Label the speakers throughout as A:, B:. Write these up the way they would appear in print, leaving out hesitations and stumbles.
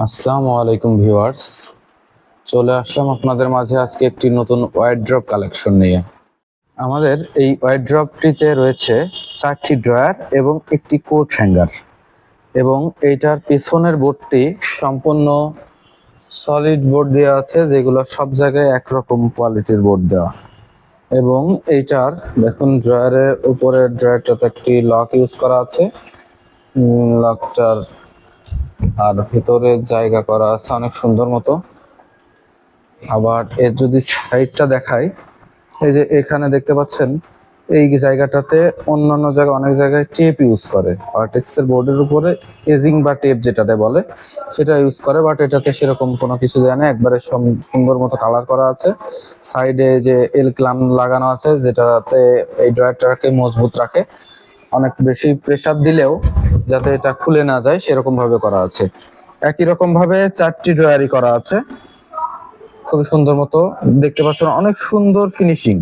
A: আসসালামু আলাইকুম ভিউয়ার্স, চলে আসলাম আপনাদের মাঝে আজকে একটি নতুন ওয়ারড্রপ কালেকশন নিয়ে। আমাদের এই ওয়ারড্রপটিতে রয়েছে 4টি ড্রয়ার এবং একটি কোট হ্যাঙ্গার, এবং এইটার পিছনের বোর্ডটি সম্পূর্ণ সলিড বোর্ড দেওয়া আছে, যেগুলো সব জায়গায় একরকম কোয়ালিটির বোর্ড দেওয়া। এবং এইটার দেখুন, ড্রয়ারের উপরের ড্রয়ারটাতে একটি লক ইউজ করা আছে, লকটার আর ভিতরে জায়গা করা আছে অনেক সুন্দর মতো। আবার এর যদি সাইডটা দেখাই, এই যে এখানে দেখতে পাচ্ছেন, এই জায়গাটাতে অন্যান্য জায়গায় অনেক জায়গায় টেপ ইউজ করে, আর্টেক্সের বোর্ডের উপরে এজিং বা টেপ যেটাতে বলে সেটা ইউজ করে, বাট এটাতে সেরকম কোনো কিছু দেয় না, একবারে সুন্দর মতো কালার করা আছে। সাইডে যে এল ক্লাম লাগানো আছে, যেটাতে এই ড্রয়ারটাকে মজবুত রাখে, অনেক বেশি প্রেসার দিলেও যাতে এটা খুলে না যায় সেরকম ভাবে করা আছে। একই রকম ভাবে 4টি ড্রয়ারই করা আছে, খুবই সুন্দর মতো দেখতে পাচ্ছেন, অনেক সুন্দর ফিনিশিং।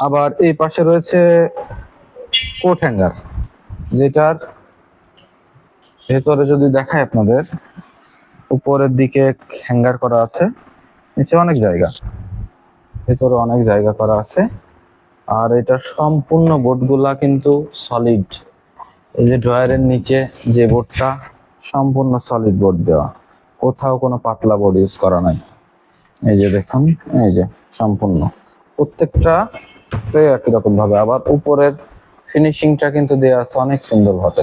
A: আবার এই পাশে রয়েছে কোট হ্যাঙ্গার, যেটার ভেতরে যদি দেখায় আপনাদের, উপরের দিকে হ্যাঙ্গার করা আছে, নিচে অনেক জায়গা, ভেতরে অনেক জায়গা করা আছে। আর এটা সম্পূর্ণ বোর্ডগুলা কিন্তু সলিড। এই যে ড্রয়ারের নিচে যে বোর্ডটা, সম্পূর্ণ সলিড বোর্ড দেওয়া, কোথাও কোনো পাতলা বোর্ড ইউজ করা নাই। এই যে দেখুন, এই যে সম্পূর্ণ প্রত্যেকটা একই রকম ভাবে। আবার উপরের ফিনিশিংটা কিন্তু দেওয়া আছে অনেক সুন্দর ভাবে।